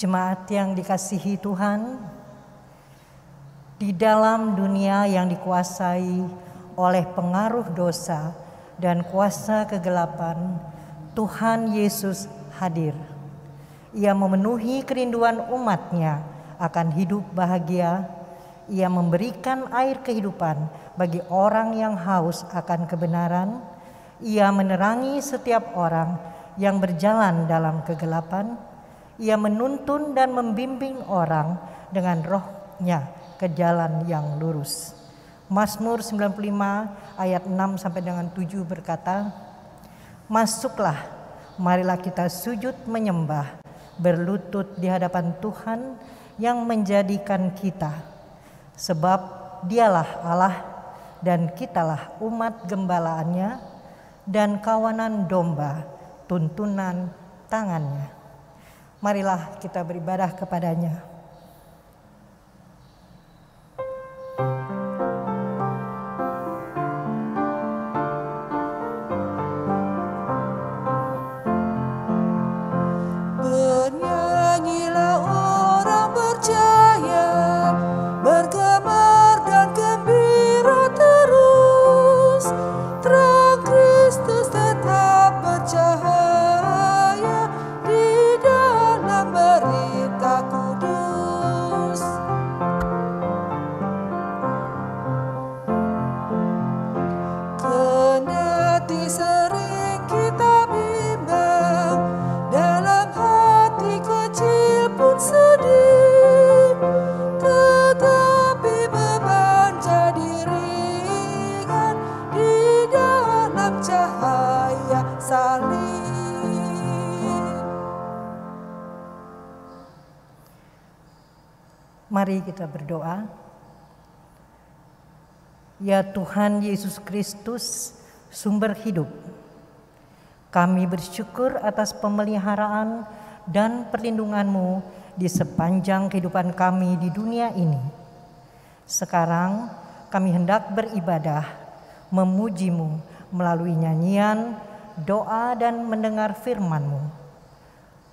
Jemaat yang dikasihi Tuhan, di dalam dunia yang dikuasai oleh pengaruh dosa dan kuasa kegelapan, Tuhan Yesus hadir. Ia memenuhi kerinduan umat-Nya akan hidup bahagia. Ia memberikan air kehidupan bagi orang yang haus akan kebenaran. Ia menerangi setiap orang yang berjalan dalam kegelapan. Ia menuntun dan membimbing orang dengan roh-Nya ke jalan yang lurus. Mazmur 95 ayat 6 sampai dengan 7 berkata, "Masuklah, marilah kita sujud menyembah, berlutut di hadapan Tuhan yang menjadikan kita. Sebab Dialah Allah dan kitalah umat gembalaannya dan kawanan domba tuntunan tangannya." Marilah kita beribadah kepada-Nya. Bernyanyilah orang percaya, bergemar dan gembira terus. Terang Kristus tetap bercahaya di dalam berita kudus. Kendati sering kita bimbang, dalam hati kecil pun sedih, tetapi beban jadi ringan di dalam cahaya salib. Mari kita berdoa. Ya Tuhan Yesus Kristus, sumber hidup, kami bersyukur atas pemeliharaan dan perlindungan-Mu di sepanjang kehidupan kami di dunia ini. Sekarang kami hendak beribadah, memuji-Mu melalui nyanyian, doa dan mendengar firman-Mu.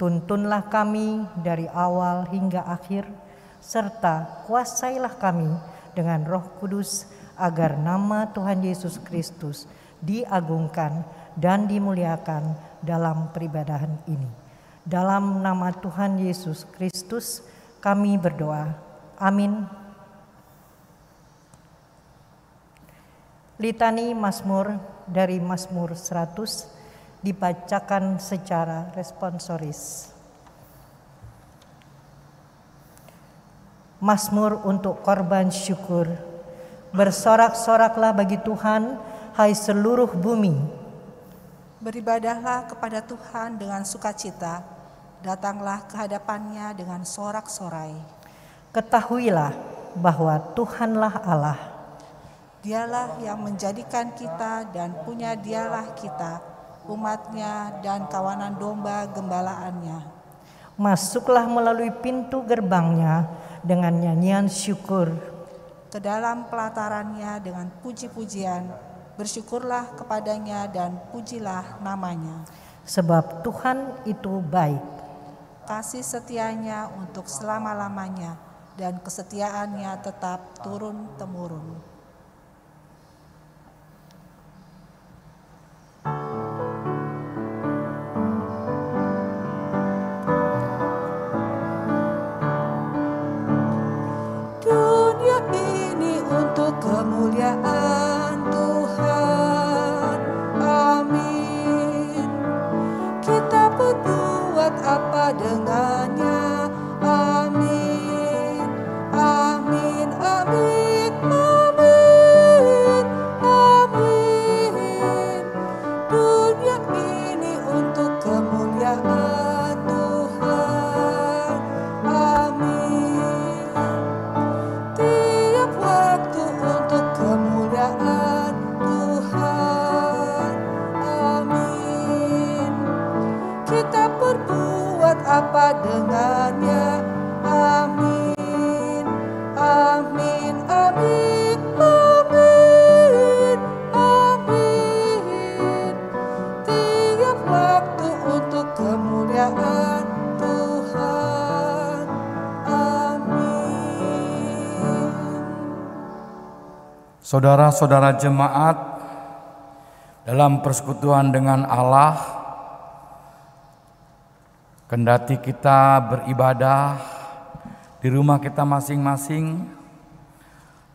Tuntunlah kami dari awal hingga akhir, serta kuasailah kami dengan Roh Kudus agar nama Tuhan Yesus Kristus diagungkan dan dimuliakan dalam peribadahan ini. Dalam nama Tuhan Yesus Kristus kami berdoa. Amin. Litani Mazmur dari Mazmur 100 dibacakan secara responsoris. Mazmur untuk korban syukur. Bersorak-soraklah bagi Tuhan, hai seluruh bumi. Beribadahlah kepada Tuhan dengan sukacita, datanglah ke hadapan-Nya dengan sorak-sorai. Ketahuilah bahwa Tuhanlah Allah. Dialah yang menjadikan kita dan punya Dialah kita, umat-Nya dan kawanan domba gembalaannya. Masuklah melalui pintu gerbang-Nya dengan nyanyian syukur. Ke dalam pelataran-Nya dengan puji-pujian, bersyukurlah kepada-Nya dan pujilah nama-Nya. Sebab Tuhan itu baik. Kasih setia-Nya untuk selama-lamanya dan kesetiaan-Nya tetap turun-temurun. Dunia ini untuk kemuliaan Tuhan. Amin. Kita berbuat apa dengannya? Amin. Amin. Amin. Amin. Saudara-saudara jemaat, dalam persekutuan dengan Allah, kendati kita beribadah di rumah kita masing-masing,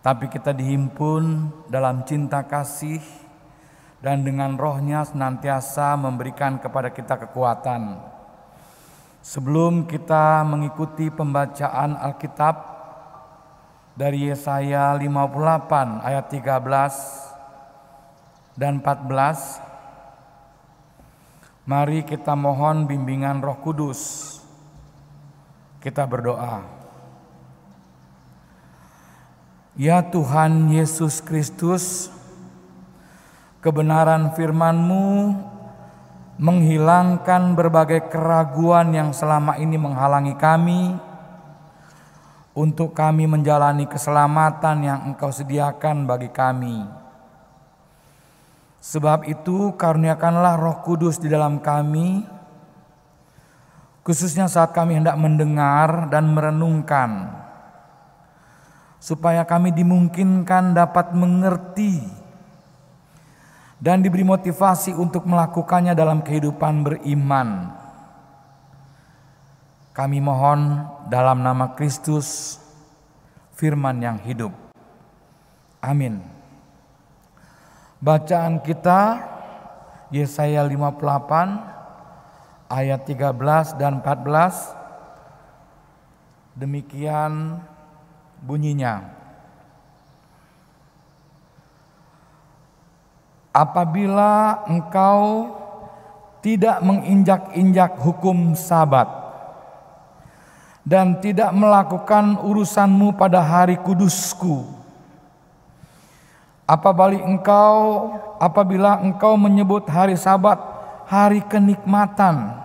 tapi kita dihimpun dalam cinta kasih dan dengan Roh-Nya senantiasa memberikan kepada kita kekuatan. Sebelum kita mengikuti pembacaan Alkitab dari Yesaya 58 ayat 13 dan 14, mari kita mohon bimbingan Roh Kudus. Kita berdoa. Ya Tuhan Yesus Kristus, kebenaran firman-Mu menghilangkan berbagai keraguan yang selama ini menghalangi kami untuk kami menjalani keselamatan yang Engkau sediakan bagi kami. Sebab itu karuniakanlah Roh Kudus di dalam kami, khususnya saat kami hendak mendengar dan merenungkan, supaya kami dimungkinkan dapat mengerti dan diberi motivasi untuk melakukannya dalam kehidupan beriman. Kami mohon dalam nama Kristus, firman yang hidup. Amin. Bacaan kita Yesaya 58 ayat 13 dan 14. Demikian bunyinya. Apabila engkau tidak menginjak-injak hukum Sabat dan tidak melakukan urusanmu pada hari kudusku, apabila engkau menyebut hari Sabat hari kenikmatan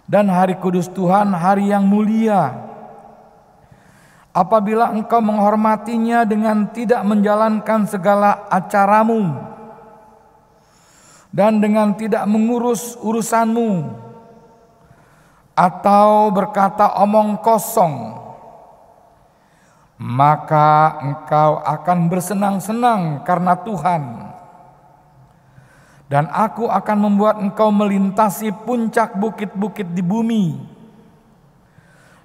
dan hari kudus Tuhan hari yang mulia, apabila engkau menghormatinya dengan tidak menjalankan segala acaramu dan dengan tidak mengurus urusanmu, atau berkata omong kosong, maka engkau akan bersenang-senang karena Tuhan, dan aku akan membuat engkau melintasi puncak bukit-bukit di bumi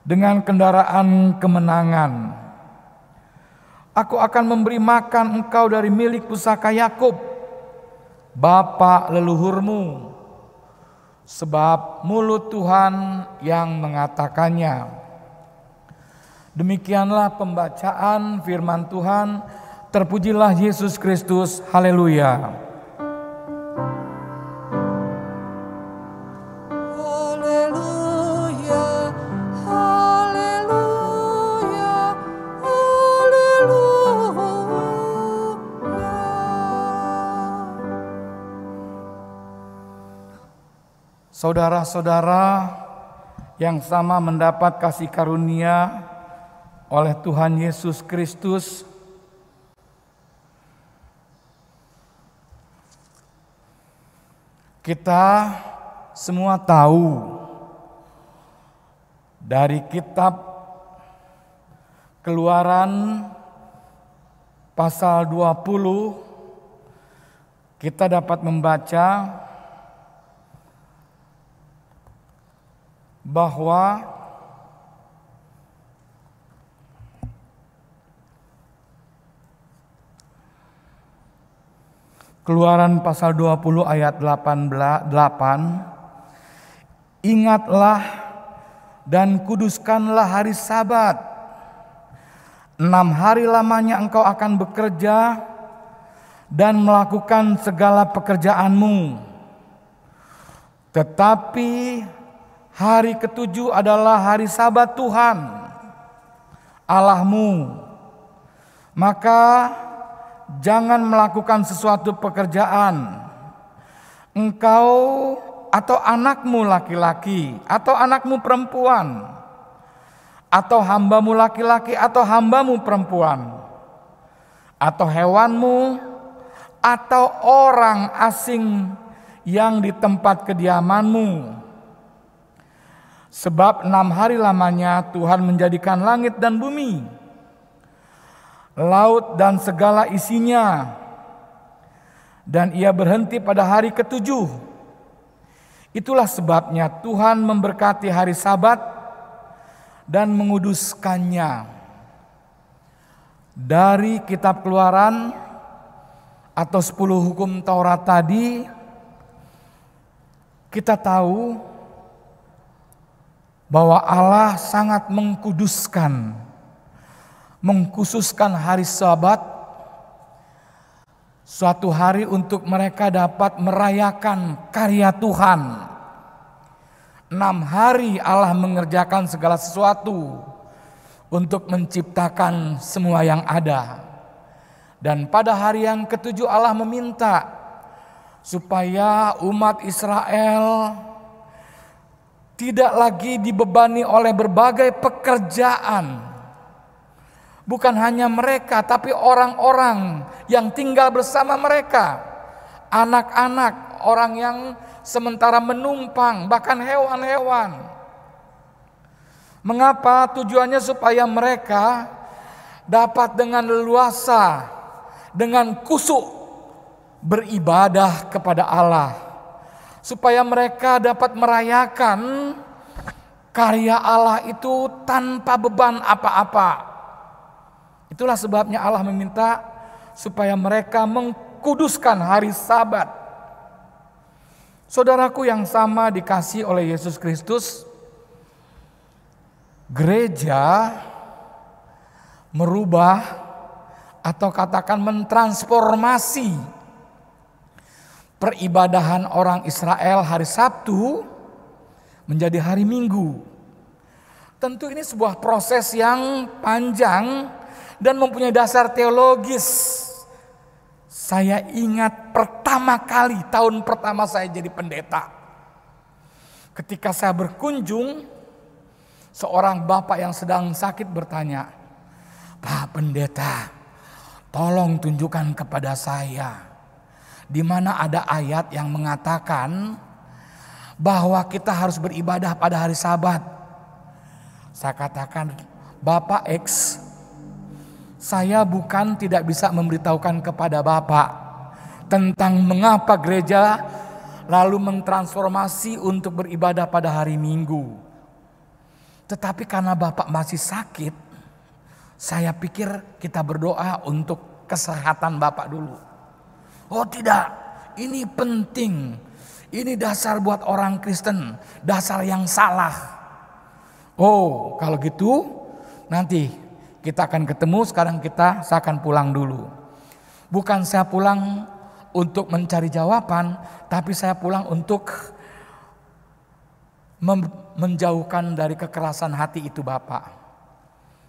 dengan kendaraan kemenangan. Aku akan memberi makan engkau dari milik pusaka Yakub, bapa leluhurmu, sebab mulut Tuhan yang mengatakannya. Demikianlah pembacaan firman Tuhan. Terpujilah Yesus Kristus. Haleluya. Haleluya, haleluya, haleluya. Saudara-saudara yang sama mendapat kasih karunia oleh Tuhan Yesus Kristus, kita semua tahu dari kitab Keluaran pasal 20 kita dapat membaca bahwa Keluaran pasal 20 ayat 8, ingatlah dan kuduskanlah hari Sabat. 6 hari lamanya engkau akan bekerja dan melakukan segala pekerjaanmu. Tetapi hari ketujuh adalah hari Sabat Tuhan Allahmu. Maka jangan melakukan sesuatu pekerjaan, engkau atau anakmu laki-laki atau anakmu perempuan, atau hambamu laki-laki atau hambamu perempuan, atau hewanmu, atau orang asing yang di tempat kediamanmu. Sebab 6 hari lamanya Tuhan menjadikan langit dan bumi, laut dan segala isinya. Dan ia berhenti pada hari ke-7. Itulah sebabnya Tuhan memberkati hari Sabat dan menguduskannya. Dari kitab Keluaran atau 10 hukum Taurat tadi, kita tahu bahwa Allah sangat mengkhususkan hari Sabat, suatu hari untuk mereka dapat merayakan karya Tuhan. 6 hari Allah mengerjakan segala sesuatu untuk menciptakan semua yang ada. Dan pada hari yang ke-7 Allah meminta supaya umat Israel tidak lagi dibebani oleh berbagai pekerjaan. Bukan hanya mereka, tapi orang-orang yang tinggal bersama mereka. Anak-anak, orang yang sementara menumpang, bahkan hewan-hewan. Mengapa? Tujuannya supaya mereka dapat dengan leluasa, dengan khusyuk beribadah kepada Allah. Supaya mereka dapat merayakan karya Allah itu tanpa beban apa-apa. Itulah sebabnya Allah meminta supaya mereka mengkuduskan hari Sabat. Saudaraku yang sama dikasihi oleh Yesus Kristus, gereja merubah atau katakan mentransformasi peribadahan orang Israel hari Sabtu menjadi hari Minggu. Tentu ini sebuah proses yang panjang dan mempunyai dasar teologis. Saya ingat pertama kali, tahun pertama saya jadi pendeta. Ketika saya berkunjung, seorang bapak yang sedang sakit bertanya, "Pak Pendeta, tolong tunjukkan kepada saya di mana ada ayat yang mengatakan bahwa kita harus beribadah pada hari Sabat." Saya katakan, "Bapak X, saya bukan tidak bisa memberitahukan kepada Bapak tentang mengapa gereja lalu mentransformasi untuk beribadah pada hari Minggu. Tetapi karena Bapak masih sakit, saya pikir kita berdoa untuk kesehatan Bapak dulu." "Oh tidak, ini penting. Ini dasar buat orang Kristen, dasar yang salah." "Oh kalau gitu nanti kita akan ketemu, sekarang saya akan pulang dulu." Bukan saya pulang untuk mencari jawaban, tapi saya pulang untuk menjauhkan dari kekerasan hati itu Bapak.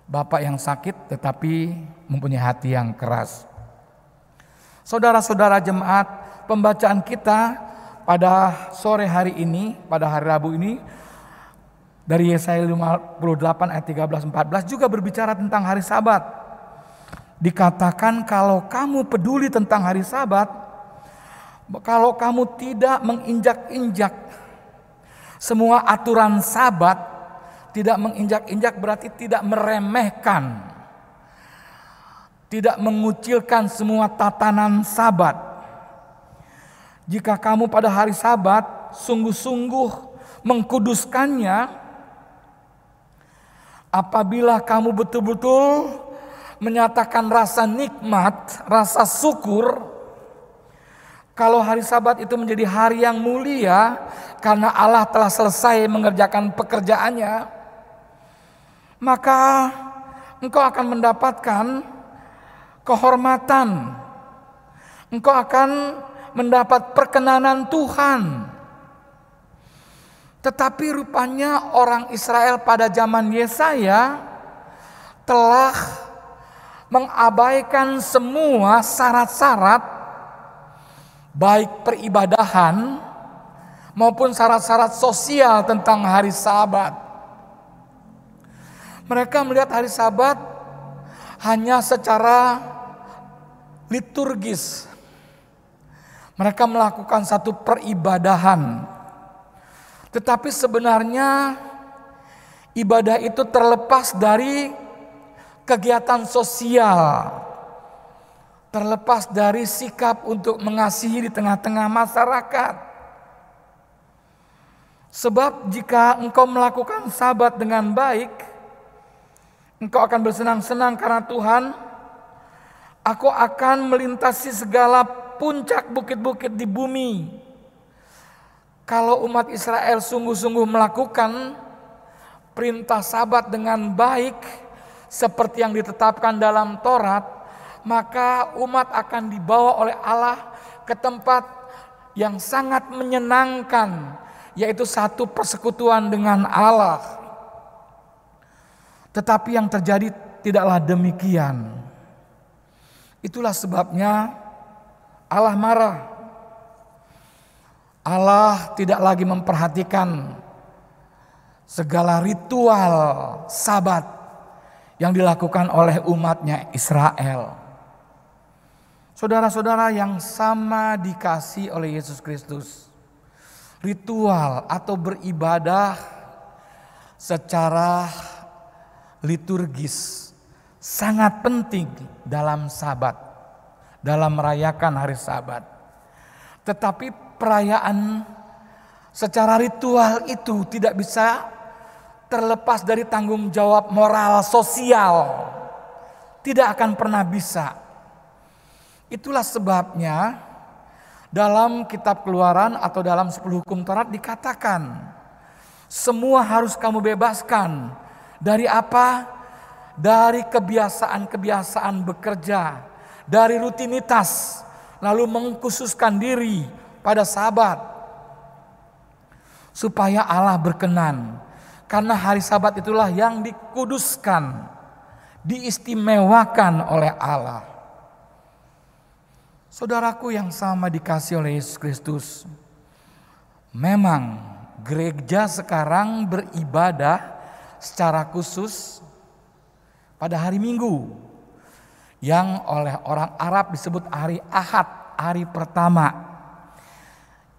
Bapak yang sakit tetapi mempunyai hati yang keras. Saudara-saudara jemaat, pembacaan kita pada sore hari ini, pada hari Rabu ini, dari Yesaya 58 ayat 13-14 juga berbicara tentang hari Sabat. Dikatakan kalau kamu peduli tentang hari Sabat, kalau kamu tidak menginjak-injak semua aturan Sabat, tidak menginjak-injak berarti tidak meremehkan, tidak mengucilkan semua tatanan Sabat. Jika kamu pada hari Sabat sungguh-sungguh mengkuduskannya, apabila kamu betul-betul menyatakan rasa nikmat, rasa syukur, kalau hari Sabat itu menjadi hari yang mulia karena Allah telah selesai mengerjakan pekerjaannya, maka engkau akan mendapatkan kehormatan, engkau akan mendapat perkenanan Tuhan. Tetapi rupanya orang Israel pada zaman Yesaya telah mengabaikan semua syarat-syarat baik peribadahan maupun syarat-syarat sosial tentang hari Sabat. Mereka melihat hari Sabat hanya secara liturgis. Mereka melakukan satu peribadahan. Tetapi sebenarnya ibadah itu terlepas dari kegiatan sosial, terlepas dari sikap untuk mengasihi di tengah-tengah masyarakat. Sebab jika engkau melakukan Sabat dengan baik, engkau akan bersenang-senang karena Tuhan, aku akan melintasi segala puncak bukit-bukit di bumi. Kalau umat Israel sungguh-sungguh melakukan perintah Sabat dengan baik seperti yang ditetapkan dalam Taurat, maka umat akan dibawa oleh Allah ke tempat yang sangat menyenangkan, yaitu satu persekutuan dengan Allah. Tetapi yang terjadi tidaklah demikian. Itulah sebabnya Allah marah. Allah tidak lagi memperhatikan segala ritual Sabat yang dilakukan oleh umatnya Israel. Saudara-saudara yang sama dikasihi oleh Yesus Kristus, ritual atau beribadah secara liturgis sangat penting dalam Sabat, dalam merayakan hari Sabat. Tetapi perayaan secara ritual itu tidak bisa terlepas dari tanggung jawab moral sosial. Tidak akan pernah bisa. Itulah sebabnya dalam kitab Keluaran atau dalam 10 hukum Taurat dikatakan, semua harus kamu bebaskan. Dari apa? Dari kebiasaan-kebiasaan bekerja, dari rutinitas, lalu mengkhususkan diri pada Sabat. Supaya Allah berkenan. Karena hari Sabat itulah yang dikuduskan, diistimewakan oleh Allah. Saudaraku yang sama dikasihi oleh Yesus Kristus, memang gereja sekarang beribadah secara khusus pada hari Minggu, yang oleh orang Arab disebut hari Ahad, hari pertama.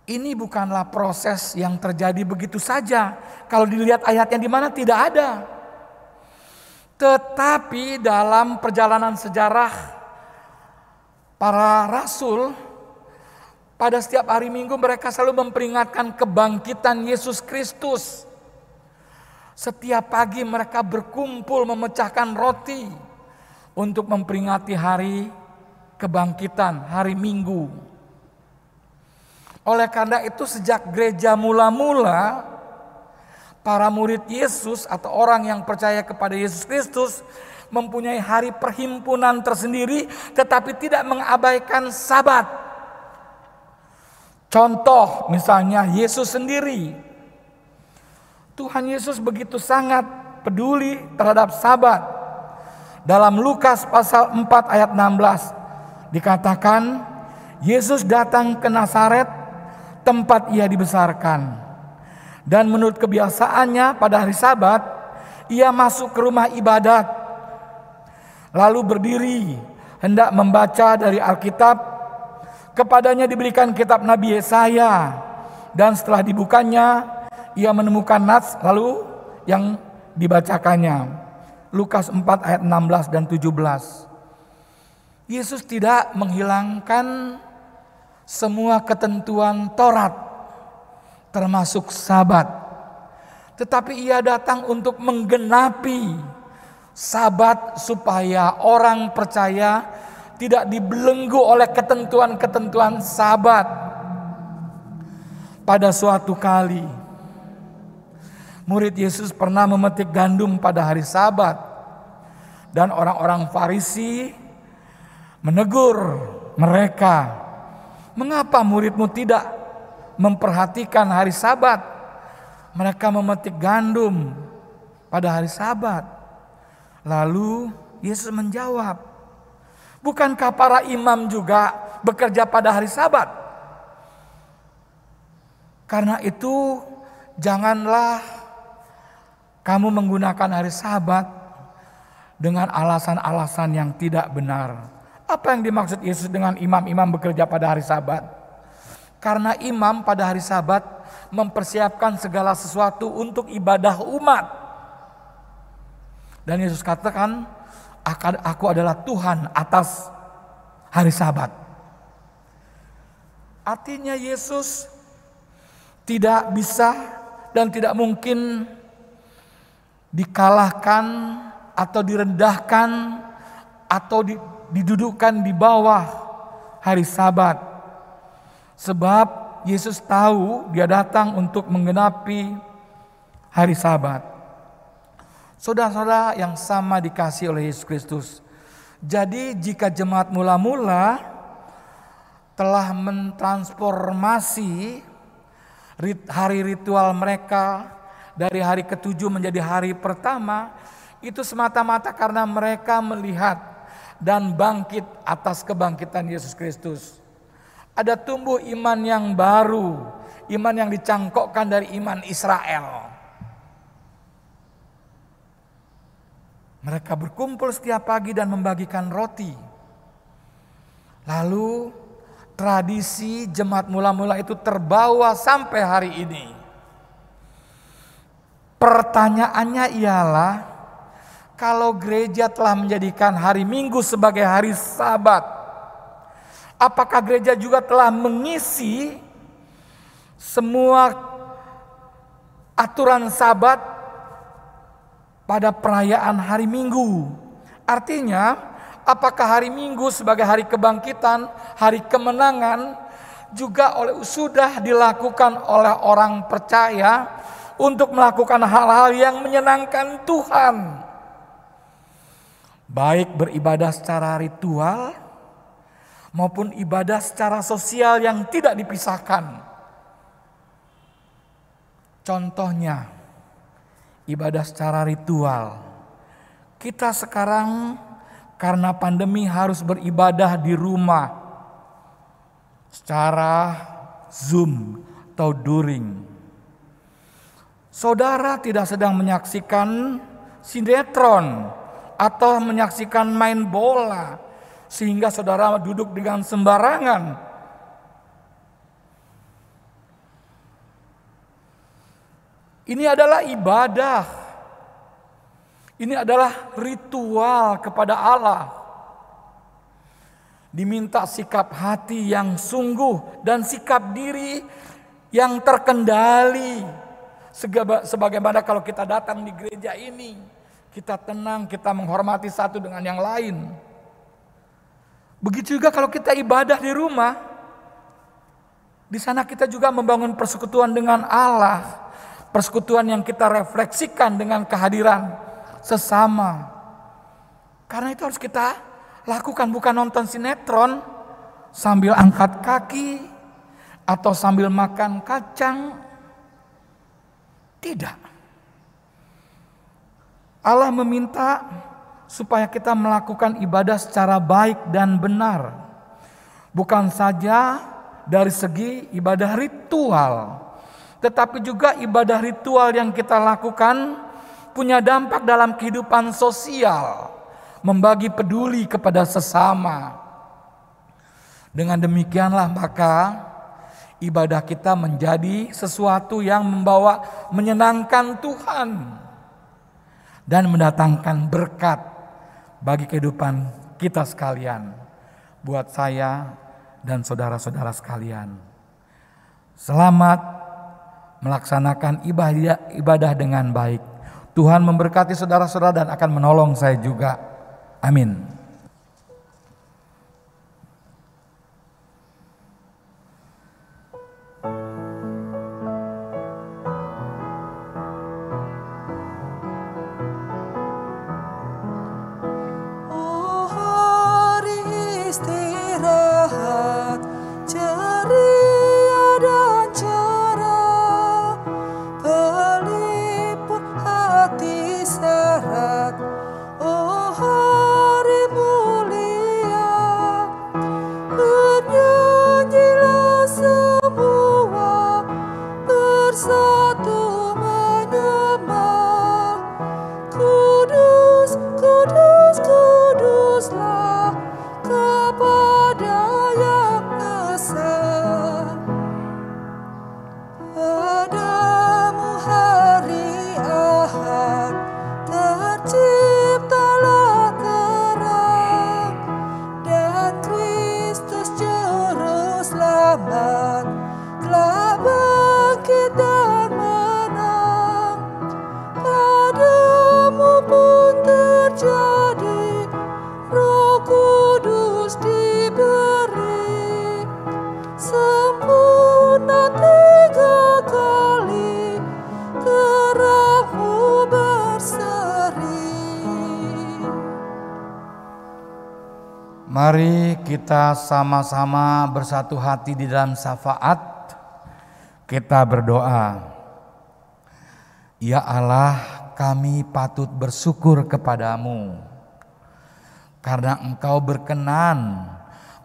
Ini bukanlah proses yang terjadi begitu saja. Kalau dilihat ayatnya di mana, tidak ada. Tetapi dalam perjalanan sejarah para rasul, pada setiap hari Minggu mereka selalu memperingatkan kebangkitan Yesus Kristus. Setiap pagi mereka berkumpul memecahkan roti untuk memperingati hari kebangkitan, hari Minggu. Oleh karena itu sejak gereja mula-mula, para murid Yesus atau orang yang percaya kepada Yesus Kristus mempunyai hari perhimpunan tersendiri, tetapi tidak mengabaikan Sabat. Contoh misalnya Yesus sendiri. Tuhan Yesus begitu sangat peduli terhadap Sabat. Dalam Lukas pasal 4 ayat 16 dikatakan, Yesus datang ke Nazaret, tempat ia dibesarkan. Dan menurut kebiasaannya pada hari Sabat, ia masuk ke rumah ibadat. Lalu berdiri, hendak membaca dari Alkitab. Kepadanya diberikan kitab Nabi Yesaya. Dan setelah dibukanya, ia menemukan nats lalu yang dibacakannya. Lukas 4 ayat 16 dan 17. Yesus tidak menghilangkan semua ketentuan Taurat, termasuk Sabat. Tetapi ia datang untuk menggenapi Sabat supaya orang percaya tidak dibelenggu oleh ketentuan-ketentuan Sabat. Pada suatu kali, murid Yesus pernah memetik gandum pada hari Sabat. Dan orang-orang Farisi menegur mereka, "Mengapa muridmu tidak memperhatikan hari Sabat? Mereka memetik gandum pada hari Sabat." Lalu Yesus menjawab, "Bukankah para imam juga bekerja pada hari Sabat? Karena itu janganlah kamu menggunakan hari Sabat dengan alasan-alasan yang tidak benar." Apa yang dimaksud Yesus dengan imam-imam bekerja pada hari Sabat? Karena imam pada hari Sabat mempersiapkan segala sesuatu untuk ibadah umat. Dan Yesus katakan, Aku adalah Tuhan atas hari Sabat. Artinya Yesus tidak bisa dan tidak mungkin dikalahkan atau direndahkan atau didudukkan di bawah hari Sabat. Sebab Yesus tahu dia datang untuk menggenapi hari Sabat. Saudara-saudara yang sama dikasihi oleh Yesus Kristus. Jadi jika jemaat mula-mula telah mentransformasi hari ritual mereka dari hari ke-7 menjadi hari pertama, itu semata-mata karena mereka melihat dan bangkit atas kebangkitan Yesus Kristus. Ada tumbuh iman yang baru, iman yang dicangkokkan dari iman Israel. Mereka berkumpul setiap pagi dan membagikan roti. Lalu tradisi jemaat mula-mula itu terbawa sampai hari ini. Pertanyaannya ialah, kalau gereja telah menjadikan hari Minggu sebagai hari Sabat, apakah gereja juga telah mengisi semua aturan Sabat pada perayaan hari Minggu? Artinya, apakah hari Minggu sebagai hari kebangkitan, hari kemenangan juga sudah dilakukan oleh orang percaya untuk melakukan hal-hal yang menyenangkan Tuhan? Baik beribadah secara ritual maupun ibadah secara sosial yang tidak dipisahkan. Contohnya, ibadah secara ritual. Kita sekarang karena pandemi harus beribadah di rumah secara Zoom atau daring. Saudara tidak sedang menyaksikan sinetron atau menyaksikan main bola sehingga saudara duduk dengan sembarangan. Ini adalah ibadah. Ini adalah ritual kepada Allah. Diminta sikap hati yang sungguh dan sikap diri yang terkendali. Sebagaimana kalau kita datang di gereja ini, kita tenang, kita menghormati satu dengan yang lain. Begitu juga kalau kita ibadah di rumah, di sana kita juga membangun persekutuan dengan Allah. Persekutuan yang kita refleksikan dengan kehadiran sesama. Karena itu harus kita lakukan, bukan nonton sinetron sambil angkat kaki atau sambil makan kacang. Tidak. Allah meminta supaya kita melakukan ibadah secara baik dan benar. Bukan saja dari segi ibadah ritual, tetapi juga ibadah ritual yang kita lakukan punya dampak dalam kehidupan sosial, membagi peduli kepada sesama. Dengan demikianlah maka ibadah kita menjadi sesuatu yang menyenangkan Tuhan dan mendatangkan berkat bagi kehidupan kita sekalian, buat saya dan saudara-saudara sekalian. Selamat melaksanakan ibadah dengan baik. Tuhan memberkati saudara-saudara dan akan menolong saya juga. Amin. Kuduslah kepada Yang kita sama-sama bersatu hati di dalam syafaat. Kita berdoa. Ya Allah, kami patut bersyukur kepadamu karena Engkau berkenan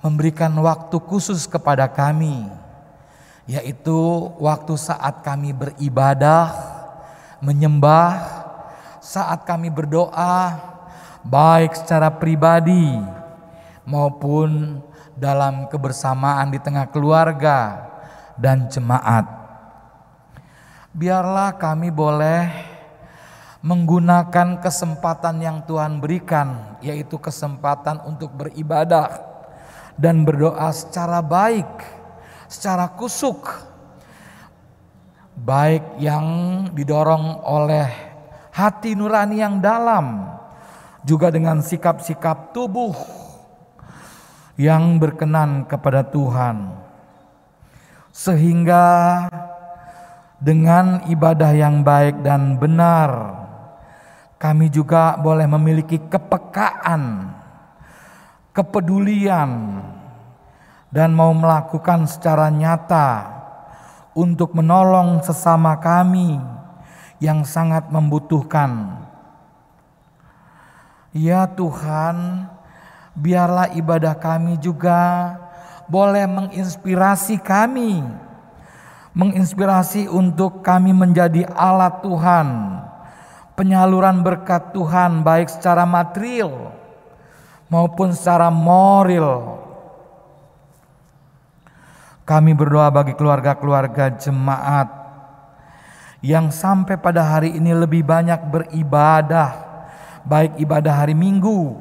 memberikan waktu khusus kepada kami, yaitu waktu saat kami beribadah, menyembah, saat kami berdoa, baik secara pribadi maupun dalam kebersamaan di tengah keluarga dan jemaat. Biarlah kami boleh menggunakan kesempatan yang Tuhan berikan, yaitu kesempatan untuk beribadah dan berdoa secara baik, secara kusuk, baik yang didorong oleh hati nurani yang dalam, juga dengan sikap-sikap tubuh yang berkenan kepada Tuhan, sehingga dengan ibadah yang baik dan benar, kami juga boleh memiliki kepekaan, kepedulian, dan mau melakukan secara nyata untuk menolong sesama kami yang sangat membutuhkan. Ya Tuhan, biarlah ibadah kami juga boleh menginspirasi kami, menginspirasi untuk kami menjadi alat Tuhan, penyaluran berkat Tuhan baik secara material maupun secara moral. Kami berdoa bagi keluarga-keluarga jemaat yang sampai pada hari ini lebih banyak beribadah, baik ibadah hari Minggu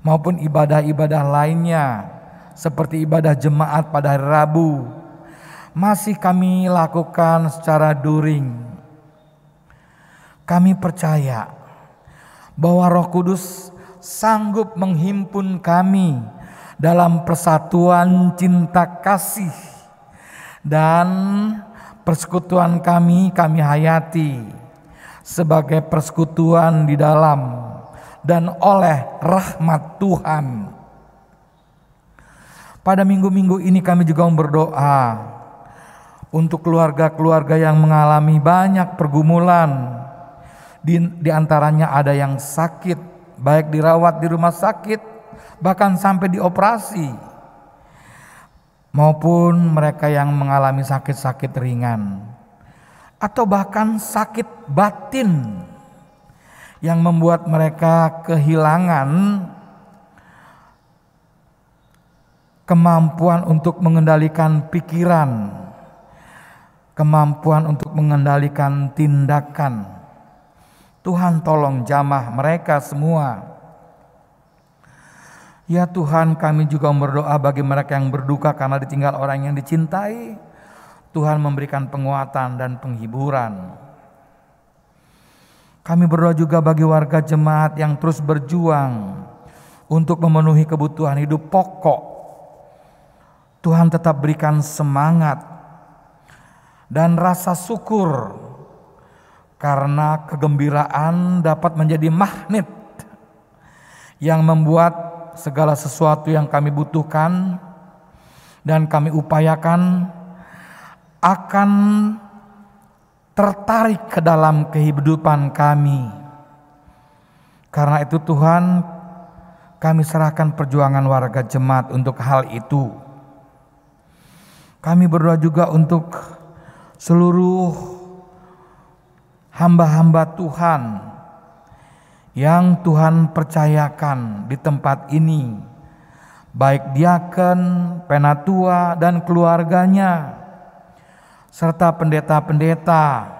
maupun ibadah-ibadah lainnya seperti ibadah jemaat pada hari Rabu, masih kami lakukan secara daring. Kami percaya bahwa Roh Kudus sanggup menghimpun kami dalam persatuan cinta kasih, dan persekutuan kami hayati sebagai persekutuan di dalam dan oleh rahmat Tuhan. Pada minggu-minggu ini kami juga berdoa untuk keluarga-keluarga yang mengalami banyak pergumulan. Di antaranya ada yang sakit, baik dirawat di rumah sakit, bahkan sampai dioperasi, maupun mereka yang mengalami sakit-sakit ringan, atau bahkan sakit batin yang membuat mereka kehilangan kemampuan untuk mengendalikan pikiran, kemampuan untuk mengendalikan tindakan. Tuhan tolong jamah mereka semua. Ya Tuhan, kami juga berdoa bagi mereka yang berduka karena ditinggal orang yang dicintai. Tuhan memberikan penguatan dan penghiburan. Kami berdoa juga bagi warga jemaat yang terus berjuang untuk memenuhi kebutuhan hidup pokok. Tuhan tetap berikan semangat dan rasa syukur, karena kegembiraan dapat menjadi magnet yang membuat segala sesuatu yang kami butuhkan dan kami upayakan akan tertarik ke dalam kehidupan kami. Karena itu Tuhan, kami serahkan perjuangan warga jemaat untuk hal itu. Kami berdoa juga untuk seluruh hamba-hamba Tuhan yang Tuhan percayakan di tempat ini, baik diaken, penatua dan keluarganya, serta pendeta-pendeta,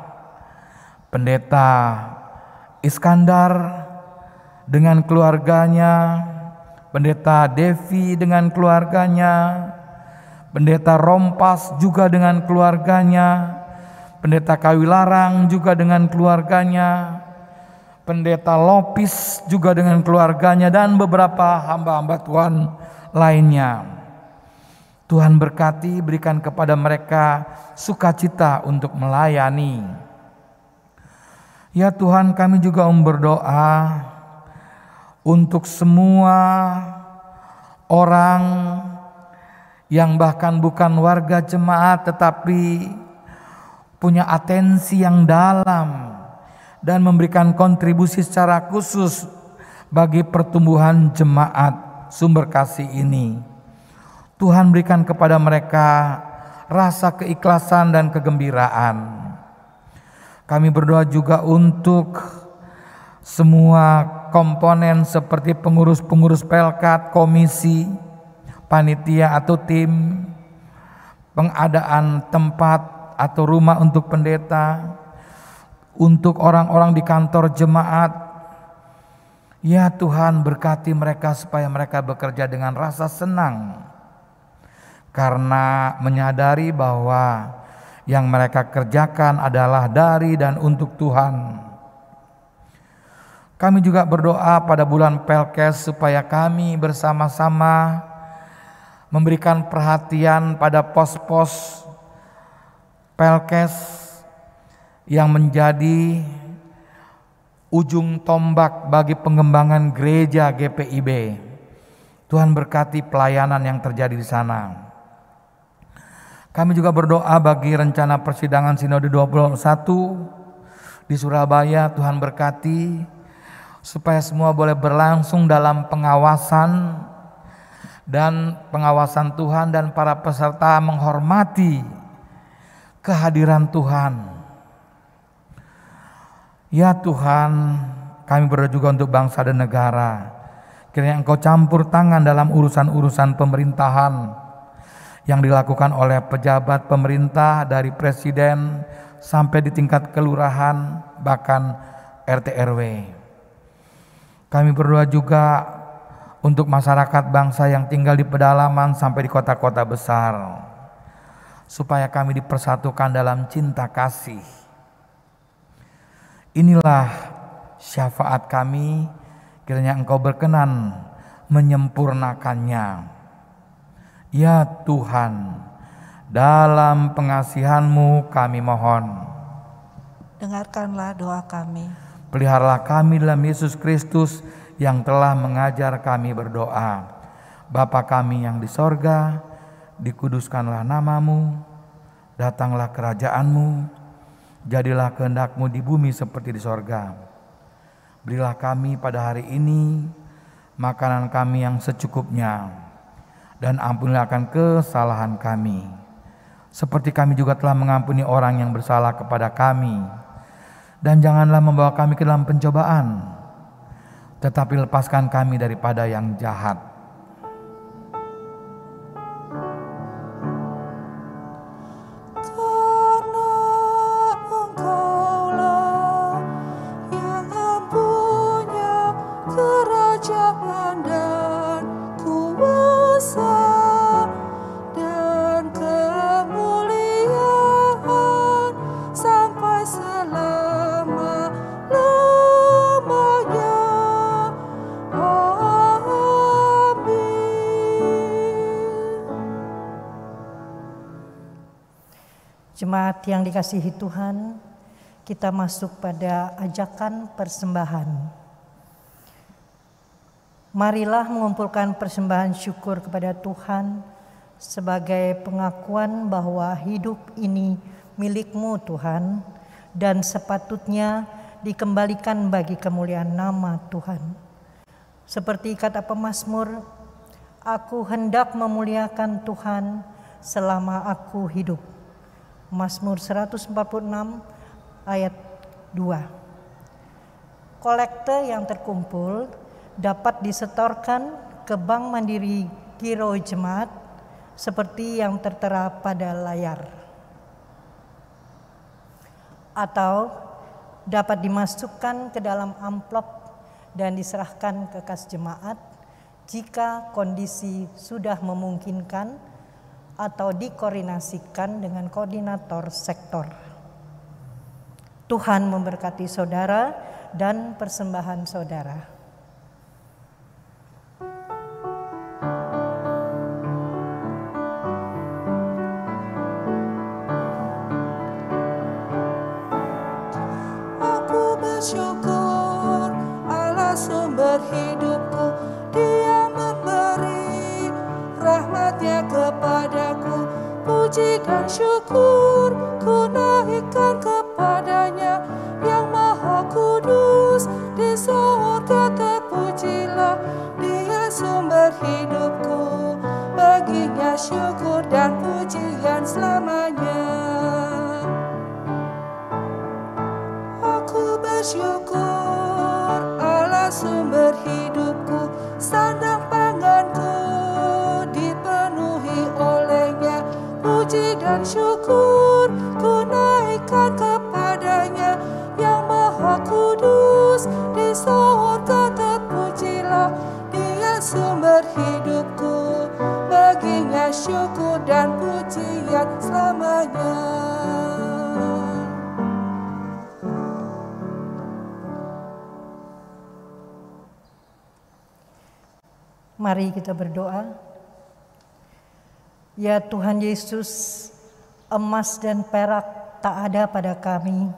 pendeta Iskandar dengan keluarganya, pendeta Devi dengan keluarganya, pendeta Rompas juga dengan keluarganya, pendeta Kawilarang juga dengan keluarganya, pendeta Lopis juga dengan keluarganya, dan beberapa hamba-hamba Tuhan lainnya. Tuhan berkati, berikan kepada mereka sukacita untuk melayani. Ya Tuhan, kami juga berdoa untuk semua orang yang bahkan bukan warga jemaat tetapi punya atensi yang dalam dan memberikan kontribusi secara khusus bagi pertumbuhan jemaat Sumber Kasih ini. Tuhan berikan kepada mereka rasa keikhlasan dan kegembiraan. Kami berdoa juga untuk semua komponen seperti pengurus-pengurus pelkat, komisi, panitia atau tim, pengadaan tempat atau rumah untuk pendeta, untuk orang-orang di kantor jemaat. Ya Tuhan, berkati mereka supaya mereka bekerja dengan rasa senang, karena menyadari bahwa yang mereka kerjakan adalah dari dan untuk Tuhan. Kami juga berdoa pada bulan Pelkes supaya kami bersama-sama memberikan perhatian pada pos-pos Pelkes yang menjadi ujung tombak bagi pengembangan gereja GPIB. Tuhan berkati pelayanan yang terjadi di sana. Kami juga berdoa bagi rencana persidangan Sinode 21 di Surabaya. Tuhan berkati supaya semua boleh berlangsung dalam pengawasan Tuhan, dan para peserta menghormati kehadiran Tuhan. Ya Tuhan, kami berdoa juga untuk bangsa dan negara. Kiranya Engkau campur tangan dalam urusan-urusan pemerintahan yang dilakukan oleh pejabat pemerintah dari presiden sampai di tingkat kelurahan bahkan RT RW. Kami berdoa juga untuk masyarakat bangsa yang tinggal di pedalaman sampai di kota-kota besar, supaya kami dipersatukan dalam cinta kasih. Inilah syafaat kami, kiranya Engkau berkenan menyempurnakannya. Ya Tuhan, dalam pengasihan-Mu kami mohon. Dengarkanlah doa kami. Peliharalah kami dalam Yesus Kristus yang telah mengajar kami berdoa. Bapa kami yang di sorga, dikuduskanlah nama-Mu, datanglah kerajaan-Mu, jadilah kehendak-Mu di bumi seperti di sorga. Berilah kami pada hari ini makanan kami yang secukupnya, dan ampunilah akan kesalahan kami, seperti kami juga telah mengampuni orang yang bersalah kepada kami. Dan janganlah membawa kami ke dalam pencobaan, tetapi lepaskan kami daripada yang jahat. Karena Engkaulah yang punya kerajaan dan kuasa dan kemuliaan sampai selama-lamanya. Jemaat yang dikasihi Tuhan, kita masuk pada ajakan persembahan. Marilah mengumpulkan persembahan syukur kepada Tuhan sebagai pengakuan bahwa hidup ini milik-Mu Tuhan, dan sepatutnya dikembalikan bagi kemuliaan nama Tuhan. Seperti kata pemazmur, aku hendak memuliakan Tuhan selama aku hidup. Mazmur 146 ayat 2. Kolekte yang terkumpul dapat disetorkan ke Bank Mandiri Giro Jemaat seperti yang tertera pada layar, atau dapat dimasukkan ke dalam amplop dan diserahkan ke kas jemaat jika kondisi sudah memungkinkan, atau dikoordinasikan dengan koordinator sektor. Tuhan memberkati saudara dan persembahan saudara. Aku bersyukur Allah sumber hidupku, Dia memberi puji dan syukur ku naikkan kepadanya yang maha kudus. Di surga terpujilah Dia sumber hidupku, baginya syukur dan pujian selamanya. Aku bersyukur Allah sumber hidupku, sandang panganku dipenuhi olehnya. Puji dan syukur ku naikkan kepadanya yang maha kudus. Di surga terpujilah Dia sumber hidupku, baginya syukur dan pujian selamanya. Mari kita berdoa. Ya Tuhan Yesus, emas dan perak tak ada pada kami,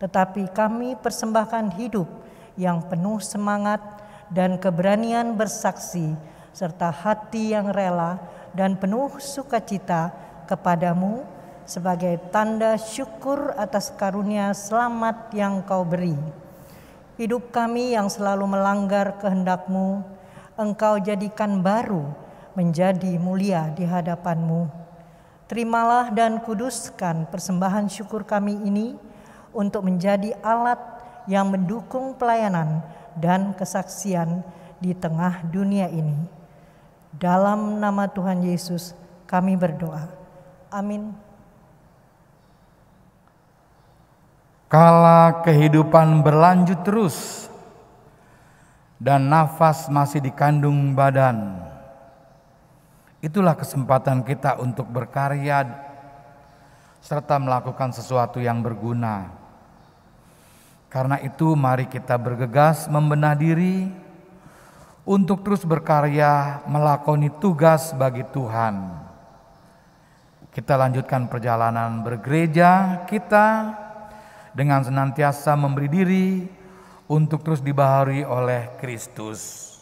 tetapi kami persembahkan hidup yang penuh semangat dan keberanian bersaksi, serta hati yang rela dan penuh sukacita kepadamu sebagai tanda syukur atas karunia selamat yang Kau beri. Hidup kami yang selalu melanggar kehendak-Mu, Engkau jadikan baru menjadi mulia di hadapan-Mu. Terimalah dan kuduskan persembahan syukur kami ini untuk menjadi alat yang mendukung pelayanan dan kesaksian di tengah dunia ini. Dalam nama Tuhan Yesus kami berdoa. Amin. Kala kehidupan berlanjut terus dan nafas masih dikandung badan, itulah kesempatan kita untuk berkarya serta melakukan sesuatu yang berguna. Karena itu mari kita bergegas membenah diri untuk terus berkarya melakoni tugas bagi Tuhan. Kita lanjutkan perjalanan bergereja kita dengan senantiasa memberi diri untuk terus dibaharui oleh Kristus.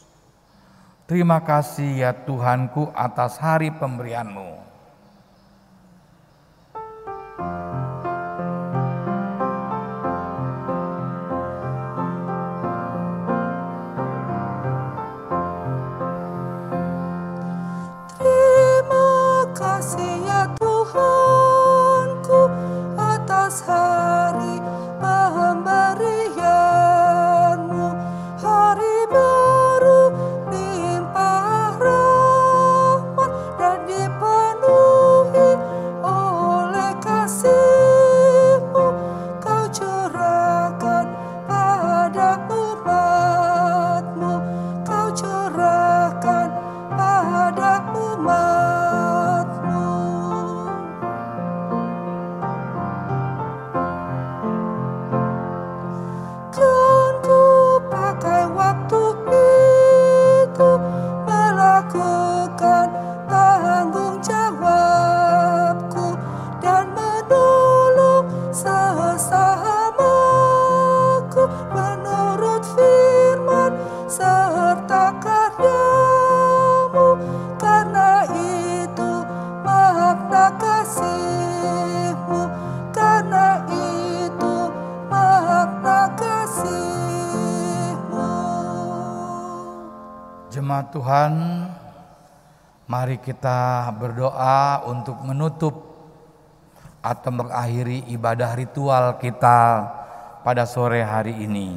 Terima kasih ya Tuhanku atas hari pemberian-Mu. Terima kasih ya Tuhanku atas hari pemberian-Mu, hari baru limpah rahmat dan dipenuhi oleh kasih-Mu. Kau curahkan pada umat-Mu, Kau curahkan pada umat-Mu. Kan ku pakai waktu itu melakukan tanggung jawabku dan menolong sesamaku menurut firman serta karya-Mu. Karena itu makna kasih-Mu, karena itu makna kasih-Mu. Jemaat Tuhan, mari kita berdoa untuk menutup atau mengakhiri ibadah ritual kita pada sore hari ini.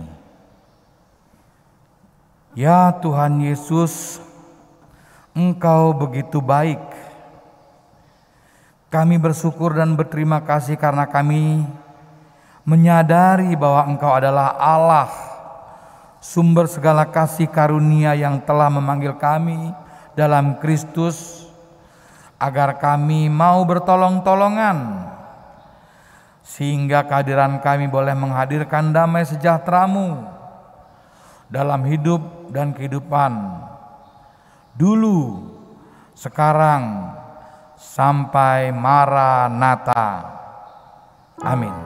Ya Tuhan Yesus, Engkau begitu baik. Kami bersyukur dan berterima kasih karena kami menyadari bahwa Engkau adalah Allah, sumber segala kasih karunia yang telah memanggil kami dalam Kristus, agar kami mau bertolong-tolongan, sehingga kehadiran kami boleh menghadirkan damai sejahtera-Mu dalam hidup dan kehidupan, dulu, sekarang, sampai Maranatha. Amin.